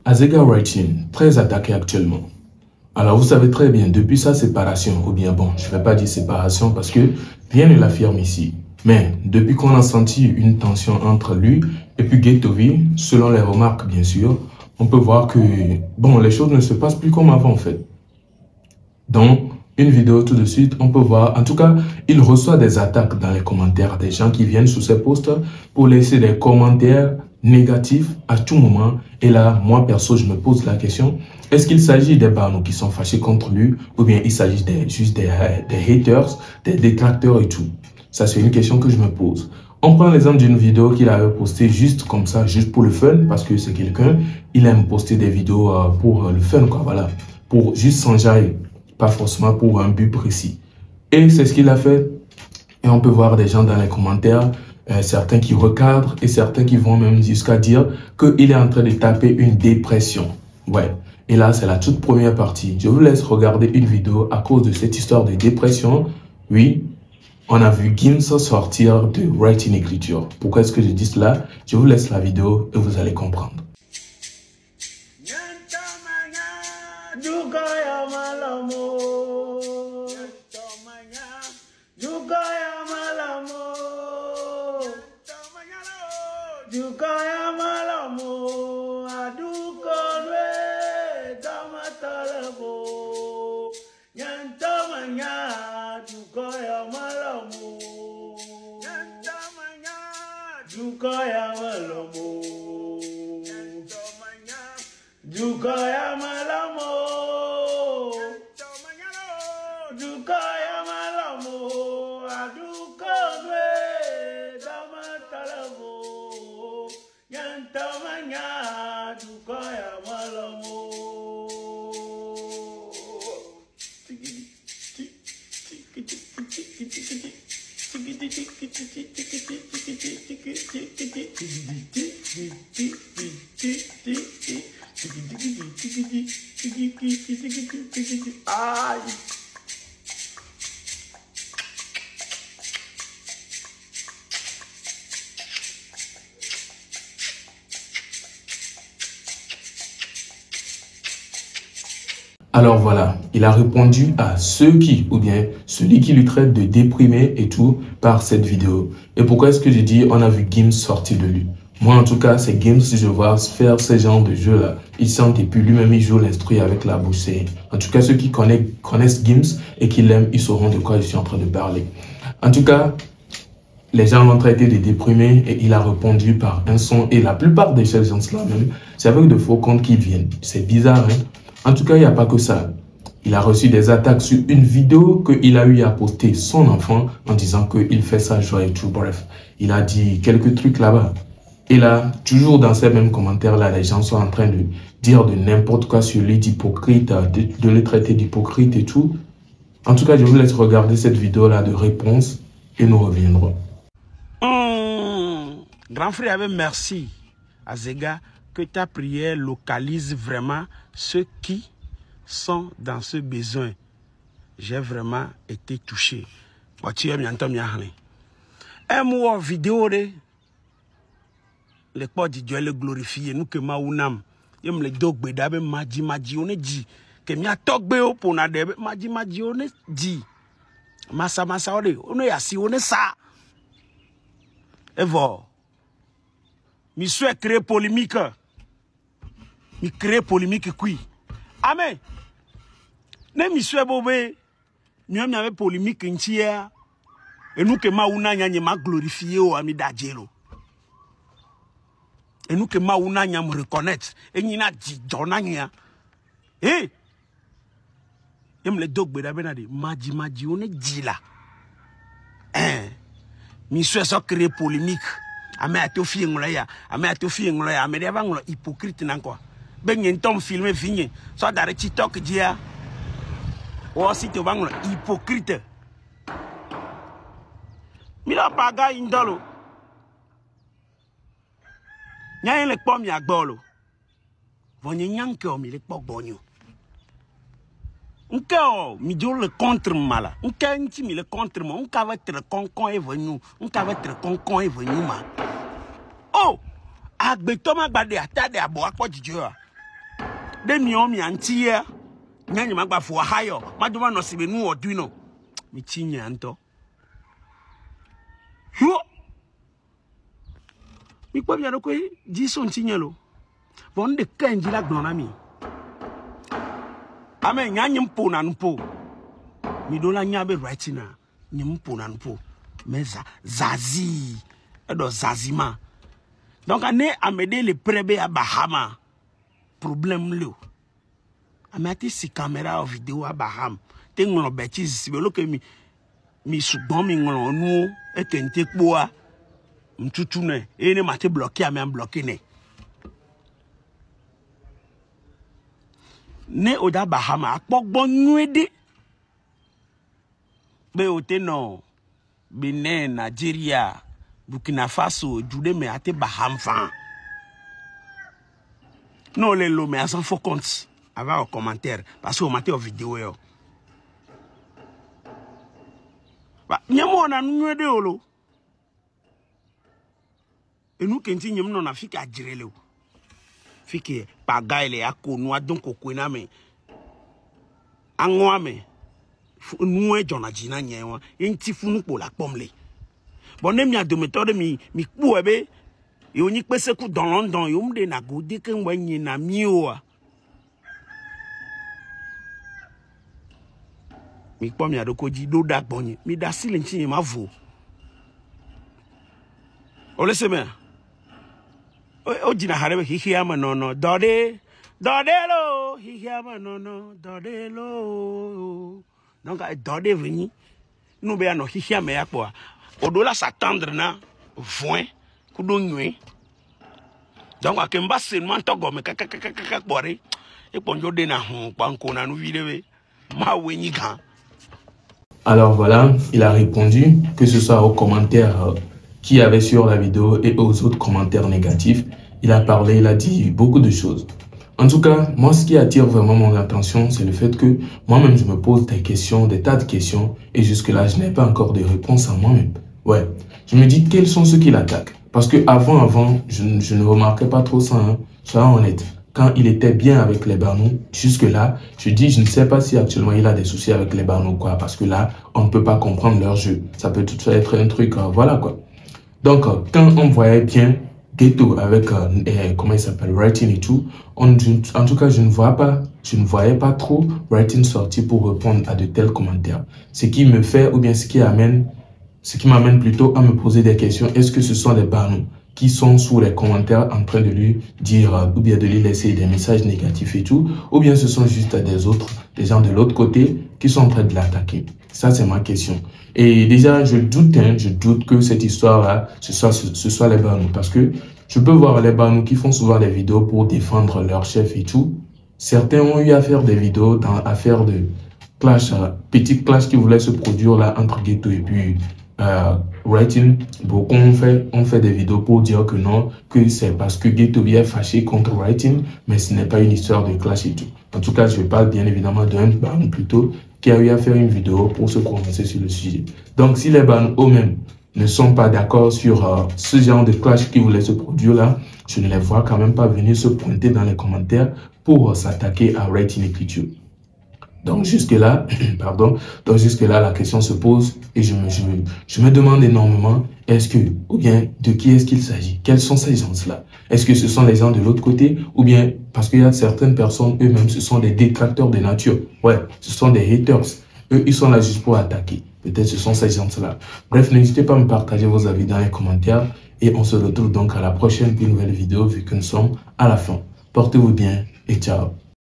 Azega Writing, très attaqué actuellement. Alors vous savez très bien, depuis sa séparation, ou bien bon, je ne vais pas dire séparation parce que rien ne l'affirme ici. Mais depuis qu'on a senti une tension entre lui et puis Ghettovi, selon les remarques bien sûr, on peut voir que bon, les choses ne se passent plus comme avant en fait. Dans une vidéo tout de suite, on peut voir, en tout cas, il reçoit des attaques dans les commentaires, des gens qui viennent sous ses posts pour laisser des commentaires négatifs à tout moment. Et là, moi perso, je me pose la question, est-ce qu'il s'agit des barnos qui sont fâchés contre lui ou bien il s'agit juste des haters, des détracteurs et tout? Ça, c'est une question que je me pose. On prend l'exemple d'une vidéo qu'il avait postée juste comme ça, juste pour le fun, parce que c'est quelqu'un, il aime poster des vidéos pour le fun, quoi, voilà, pour juste s'enjailler, pas forcément pour un but précis. Et c'est ce qu'il a fait. Et on peut voir des gens dans les commentaires, certains qui recadrent et certains qui vont même jusqu'à dire qu'il est en train de taper une dépression. Ouais. Et là, c'est la toute première partie. Je vous laisse regarder une vidéo à cause de cette histoire de dépression. Oui, on a vu Gims sortir de Writing Écriture. Pourquoi est-ce que je dis cela? Je vous laisse la vidéo et vous allez comprendre. Alors voilà, il a répondu à ceux qui, ou bien celui qui lui traite de déprimé et tout par cette vidéo. Et pourquoi est-ce que j'ai dit on a vu Gims sortir de lui? Moi en tout cas, c'est Gims, je vois faire ce genre de jeu-là. Il chante et puis lui-même il joue l'instru avec la bouche. En tout cas, ceux qui connaissent Gims et qui l'aiment, ils sauront de quoi je suis en train de parler. En tout cas, les gens l'ont traité de déprimé et il a répondu par un son. Et la plupart de ces gens-là même, c'est avec de faux comptes qu'ils viennent. C'est bizarre, hein? En tout cas, il n'y a pas que ça. Il a reçu des attaques sur une vidéo qu'il a eu à poster son enfant en disant qu'il fait sa joie et tout. Bref, il a dit quelques trucs là-bas. Et là, toujours dans ces mêmes commentaires-là, les gens sont en train de dire de n'importe quoi sur lui, d'hypocrite, de le traiter d'hypocrite et tout. En tout cas, je vous laisse regarder cette vidéo-là de réponse et nous reviendrons. Grand frère, merci à Zega que ta prière localise vraiment ceux qui sont dans ce besoin. J'ai vraiment été touché. Un mot vidéo de le corps de Dieu le glorifier nous que maunam yem le dogbe dabe maji on dit que mi atogbe o pona de maji on dit masa ode on yasi on ça evo mi souhaite créer polémique. Mi crée polémique qui. Amen. Ne mi souhaite bobé. Mi avait polémique entière. Et nous que mauna nyanye ma glorifier o ami dajelo. Et nous que mauna nyam reconnaître. Et nina di jonanya. Eh. Yem le dog beda benade maji on dit là. Hein. Mi souhaite so créer polémique. Ame atofi ngolaya, ame atofi ngolaya, ame deva ngolo hypocrite nanko. Ben yen tom filmer fini, so dare TikTok dia. O si to bangolo hypocrite. Mila paga indolo. Nya le pom ya gbolo. Vonye nyanke o mi le pok bonyo. Nka o mi jo le contre mala. Nka nti mi le contre mo, nka va être concon est venu, nka va être concon est venu ma. Oh, agbe toma gbade atade abo akpo jijo. de mi o mi antia nyanya magba fo hayo madoma no se benu odu no mi tinya nto yo mi kwa bia ko jiso ntinya lo bon de kanji la gbona mi ame nyanya mpo na mpo mi do la nya be right na nyimpo na mpo meza zazi edo zazima donc ane amede le prebe à Bahama problème lo amati si caméra ou vidéo à Bahama te ngolo bêtise si belo que mi sugbon mi ngolo nu e kente poa mtutu ne e ne mate bloqué am bloqué ne oda Bahama akpogbo nwede be ote no Benin Nigeria Burkina Faso jude me ate Baham fan non les lo mais à s'en faut compte avoir un commentaire parce que on mate en vidéo yo ba nyamo na nwede olo enu kenti nyem no na fika jirele fike pagaile akonu adon kokona me anwa me nous jona jina nyewa enti funu po la pomle bon mi adometode mi ku ebe yo ni pese ku dans London yo mde na gode ke nwanyi na miwa mi po mi adokoji do da gbonye mi da sile nchi ma vo o lese me o jina harebe hihi ama no dode lo hihi ama no dode lo donc dode veni nous be no hihi ama ya po odola s'attendre na voin kudo nwe donc akemba seulement togo me kaka bore e ponjo de na hon panko na nu videwe ma weni kan. Alors voilà, il a répondu, que ce soit aux commentaires qu'il y avait sur la vidéo et aux autres commentaires négatifs. Il a parlé, il a dit beaucoup de choses. En tout cas, moi, ce qui attire vraiment mon attention, c'est le fait que moi-même, je me pose des questions, des tas de questions, et jusque-là, je n'ai pas encore de réponse à moi-même. Ouais, je me dis, quels sont ceux qui l'attaquent? Parce que avant, je ne remarquais pas trop ça, hein. Soyons honnêtes. Quand il était bien avec les Barnous, jusque-là, je dis, je ne sais pas si actuellement il a des soucis avec les Barnous, quoi. Parce que là, on ne peut pas comprendre leur jeu. Ça peut tout être un truc, voilà, quoi. Donc, quand on voyait bien Ghetto avec, comment il s'appelle, Writing et tout, en tout cas, je ne voyais pas trop Writing sortir pour répondre à de tels commentaires. Ce qui me fait, ou bien ce qui m'amène plutôt à me poser des questions. Est-ce que ce sont les Barnous qui sont sous les commentaires en train de lui dire, ou bien de lui laisser des messages négatifs et tout, ou bien ce sont juste des gens de l'autre côté qui sont en train de l'attaquer? Ça, c'est ma question. Et déjà, je doute que cette histoire-là, ce soit les Barnous, parce que je peux voir les Barnous qui font souvent des vidéos pour défendre leur chef et tout. Certains ont eu à faire des vidéos dans affaire de clash, petit clash qui voulait se produire là entre Ghetto et puis Writing. Beaucoup ont fait des vidéos pour dire que non, que c'est parce que Ghetto est fâché contre Writing, mais ce n'est pas une histoire de clash et tout. En tout cas, je parle bien évidemment d'un Barnou plutôt qui a eu à faire une vidéo pour se prononcer sur le sujet. Donc, si les Barnous eux-mêmes ne sont pas d'accord sur ce genre de clash qui voulait se produire là, je ne les vois quand même pas venir se pointer dans les commentaires pour s'attaquer à Writing Écriture. Donc jusque-là, la question se pose et je me demande énormément, ou bien de qui est-ce qu'il s'agit? Quels sont ces gens-là? Est-ce que ce sont les gens de l'autre côté? Ou bien, parce qu'il y a certaines personnes, eux-mêmes, ce sont des détracteurs de nature. Ouais, ce sont des haters. Eux, ils sont là juste pour attaquer. Peut-être ce sont ces gens-là. Bref, n'hésitez pas à me partager vos avis dans les commentaires. Et on se retrouve donc à la prochaine nouvelle vidéo vu que nous sommes à la fin. Portez-vous bien et ciao.